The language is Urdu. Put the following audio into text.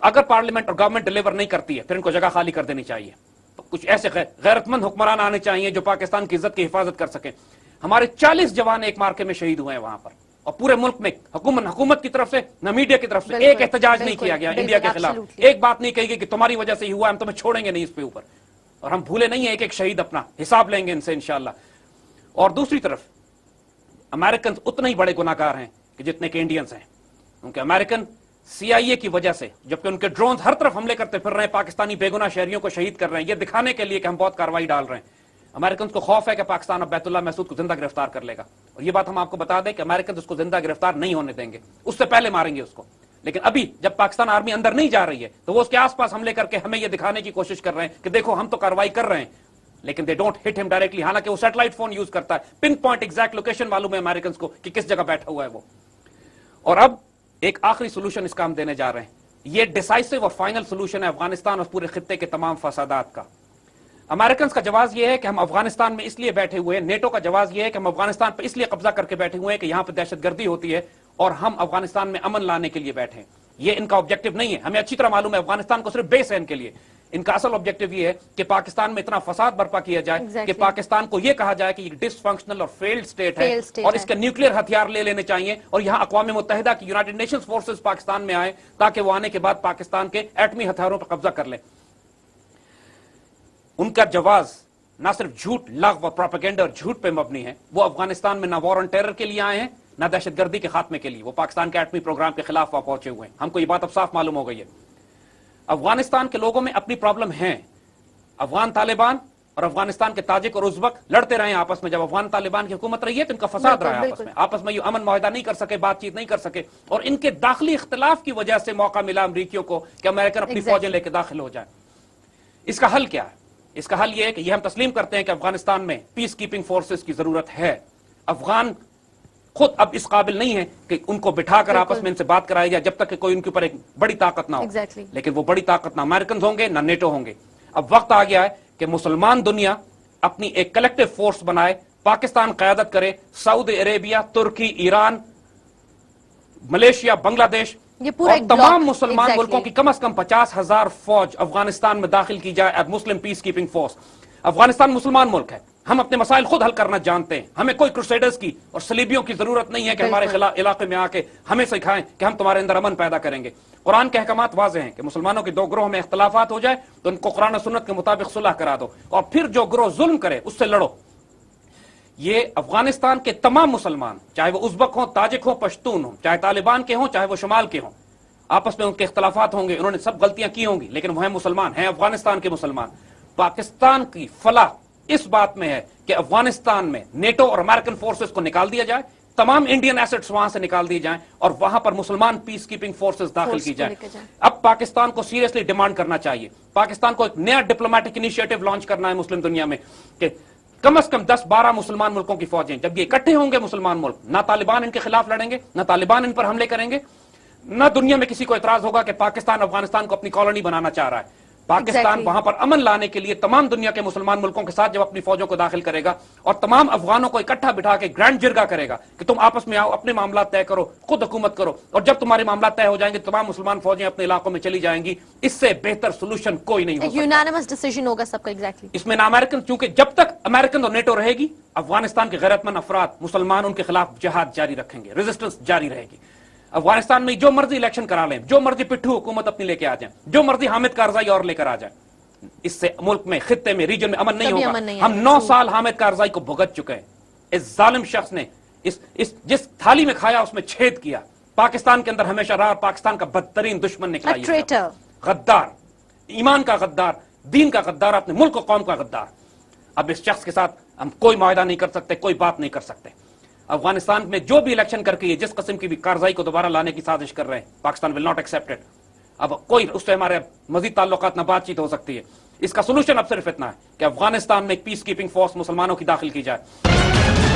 اگر پارلیمنٹ اور گورنمنٹ ڈیلیور نہیں کرتی ہے پھر ان کو جگہ خالی کر دینی چاہیے. کچھ ایسے غیرت مند حکمران آنے چاہیے جو پاکستان کی عزت کی حفاظت کر سکیں. ہمارے 40 جوان ایک مارکے میں شہید ہوئے ہیں وہاں پر, اور پورے ملک میں حکومت کی طرف سے نہ میڈیا کی طرف سے ایک احتجاج نہیں کیا گیا انڈیا کے خلاف. ایک بات نہیں کہی گئی کہ تمہاری وجہ سے ہی ہوا, ہم تمہیں چھوڑیں گے نہیں اس پہ اوپر. اور ہم بھولے نہیں ہیں, ایک ایک شہید اپنا حساب لیں گے ان سے انشاءاللہ. اور دوسری طرف امریکنز اتنے ہی بڑے گناہگار ہیں کہ جتنے کہ انڈینز ہیں, کیونکہ امریکن سی آئی اے کی وجہ سے جبکہ ان کے ڈرونز ہر طرف حملے کرتے پھر رہے ہیں, پاکستانی بے گناہ شہریوں کو شہید کر رہے ہیں, یہ دکھانے کے لیے کہ ہم بہت کارروائی ڈال رہے ہیں. امریکنز کو خوف ہے کہ پاکستان اب بیت اللہ محسود کو زندہ گرفتار کر لے گا, اور یہ بات ہم آپ کو بتا دیں کہ امریکنز اس کو زندہ گرفتار نہیں ہونے دیں گے, اس سے پہلے ماریں گے اس کو. لیکن ابھی جب پاکستان آرمی اندر نہیں جا رہی ہے تو وہ اس کے آس پاس حملے کر کے ہمیں یہ دکھانے کی کوشش کر رہے ہیں کہ دیکھو ہم تو کارروائی کر رہے ہیں, لیکن دے ڈونٹ ہٹ ہم ڈائریکٹلی. حالانکہ وہ سیٹلائٹ فون یوز کرتا ہے, پن پوائنٹ ایگزیکٹ لوکیشن معلوم ہے امریکنز کو کہ کس جگہ بیٹھا ہوا ہے وہ. اور اب ایک آخری سولوشن اس کا ہم دینے جا رہے ہیں, یہ ڈیسائسو اور فائنل سولوشن ہے افغانستان اور پورے خطے کے تمام فسادات کا. امریکنز کا جواز یہ ہے کہ ہم افغانستان میں اس لیے بیٹھے ہوئے ہیں, نیٹو کا جواز یہ ہے کہ ہم افغانستان پہ اس لیے قبضہ کر کے بیٹھے ہوئے ہیں کہ یہاں پہ دہشت گردی ہوتی ہے اور ہم افغانستان میں امن لانے کے لیے بیٹھے ہیں. یہ ان کا آبجیکٹو نہیں ہے, ہمیں اچھی طرح معلوم ہے افغانستان کو صرف بیس ہے ان کے لیے. ان کا اصل آبجیکٹو یہ ہے کہ پاکستان میں اتنا فساد برپا کیا جائے کہ پاکستان کو یہ کہا جائے کہ یہ ڈس فنکشنل اور فیلڈ اسٹیٹ ہے اور اس کے نیوکلیر ہتھیار لے لینے چاہیے, اور یہاں اقوام متحدہ کی یونائٹڈ نیشنز فورسز پاکستان میں آئے تاکہ وہ آنے کے بعد پاکستان کے ایٹمی ہتھیاروں پر قبضہ کر لیں. ان کا جواز نہ صرف جھوٹ, لغو اور پروپیگنڈا اور جھوٹ پہ مبنی ہے. وہ افغانستان میں نہ وار آن ٹیرر کے لیے آئے ہیں نہ دہشت گردی کے خاتمے کے لیے, وہ پاکستان کے ایٹمی پروگرام کے خلاف وہاں پہنچے ہوئے ہیں. ہم کو یہ بات اب صاف معلوم ہو گئی ہے. افغانستان کے لوگوں میں اپنی پرابلم ہے. افغان طالبان اور افغانستان کے تاجک اور ازبک لڑتے رہے ہیں آپس میں. جب افغان طالبان کی حکومت رہی ہے تو ان کا فساد رہا ہے آپس میں یہ امن معاہدہ نہیں کر سکے, بات چیت نہیں کر سکے, اور ان کے داخلی اختلاف کی وجہ سے موقع ملا امریکیوں کو کہ امریکن اپنی فوجیں لے کے داخل ہو جائیں. اس کا حل کیا ہے؟ اس کا حل یہ ہے کہ یہ ہم تسلیم کرتے ہیں کہ افغانستان میں پیس کیپنگ فورسز کی ضرورت ہے. افغان خود اب اس قابل نہیں ہے کہ ان کو بٹھا کر آپس میں ان سے بات کرائی جائے جب تک کہ کوئی ان کے اوپر ایک بڑی طاقت نہ ہو. لیکن وہ بڑی طاقت نہ امریکنز ہوں گے نہ نیٹو ہوں گے. اب وقت آ گیا ہے کہ مسلمان دنیا اپنی ایک کلیکٹیو فورس بنائے, پاکستان قیادت کرے, سعودی عربیہ, ترکی, ایران, ملیشیا, بنگلہ دیش اور تمام مسلمان ملکوں کی کم از کم 50,000 فوج افغانستان میں داخل کی جائے ایز مسلم پیس کیپنگ فورس. افغانستان مسلمان ملک ہے, ہم اپنے مسائل خود حل کرنا جانتے ہیں, ہمیں کوئی کروسیڈرز کی اور صلیبیوں کی ضرورت نہیں ہے کہ ہمارے علاقے میں آ کے ہمیں سکھائیں کہ ہم تمہارے اندر امن پیدا کریں گے. قرآن کے احکامات واضح ہیں کہ مسلمانوں کے دو گروہ میں اختلافات ہو جائے تو ان کو قرآن و سنت کے مطابق صلح کرا دو, اور پھر جو گروہ ظلم کرے اس سے لڑو. یہ افغانستان کے تمام مسلمان, چاہے وہ ازبک ہوں, تاجک ہوں, پشتون ہوں, چاہے طالبان کے ہوں, چاہے وہ شمال کے ہوں, آپس میں ان کے اختلافات ہوں گے, انہوں نے سب غلطیاں کی ہوں گی, لیکن وہ ہیں مسلمان, ہیں افغانستان کے مسلمان. پاکستان کی فلاح اس بات میں ہے کہ افغانستان میں نیٹو اور امریکن فورسز کو نکال دیا جائے, تمام انڈین ایسٹس وہاں سے نکال دیے جائیں, اور وہاں پر مسلمان پیس کیپنگ فورسز داخل کی جائیں. اب پاکستان کو سیریسلی ڈیمانڈ کرنا چاہیے, پاکستان کو ایک نیا ڈپلومیٹک انیشیٹو لانچ کرنا ہے مسلم دنیا میں کہ کم از کم 10-12 مسلمان ملکوں کی فوجیں, جب یہ اکٹھے ہوں گے مسلمان ملک, نہ طالبان ان کے خلاف لڑیں گے, نہ طالبان ان پر حملے کریں گے, نہ دنیا میں کسی کو اعتراض ہوگا کہ پاکستان افغانستان کو اپنی کالونی بنانا چاہ رہا ہے. پاکستان وہاں پر امن لانے کے لیے تمام دنیا کے مسلمان ملکوں کے ساتھ جب اپنی فوجوں کو داخل کرے گا اور تمام افغانوں کو اکٹھا بٹھا کے گرینڈ جرگا کرے گا کہ تم آپس میں آؤ, اپنے معاملات طے کرو, خود حکومت کرو, اور جب تمہارے معاملات طے ہو جائیں گے تمام مسلمان فوجیں اپنے علاقوں میں چلی جائیں گی. اس سے بہتر سولوشن کوئی نہیں ہو سکتا. یونانیمس ڈیسیژن ہوگا سب کا. ایگزیکٹلی اس میں نہ امریکن, چونکہ جب تک امریکن اور نیٹو رہے گی افغانستان کے غیرت مند افراد مسلمان ان کے خلاف جہاد جاری رکھیں گے, ریزسٹنس جاری رہے گی. افغانستان میں جو مرضی الیکشن کرا لیں, جو مرضی پٹھو حکومت اپنی لے کے آ جائیں, جو مرضی حامد کارزائی اور لے کر آ جائیں, اس سے ملک میں, خطے میں, ریجن میں امن نہیں ہوگا. ہم 9 سال حامد کارزائی کو بھگت چکے ہیں. اس ظالم شخص نے جس تھالی میں کھایا اس میں چھید کیا. پاکستان کے اندر ہمیشہ رہا, پاکستان کا بدترین دشمن نکلا, غدار, ایمان کا غدار, دین کا غدار, اپنے ملک و قوم کا غدار. اب اس شخص کے ساتھ ہم کوئی معاہدہ نہیں کر سکتے, کوئی بات نہیں کر سکتے. افغانستان میں جو بھی الیکشن کر کے یہ جس قسم کی بھی کارروائی کو دوبارہ لانے کی سازش کر رہے ہیں, Pakistan will not accept it. اب کوئی اس سے ہمارے مزید تعلقات نہ بات چیت ہو سکتی ہے. اس کا سولوشن اب صرف اتنا ہے کہ افغانستان میں ایک پیس کیپنگ فورس مسلمانوں کی داخل کی جائے.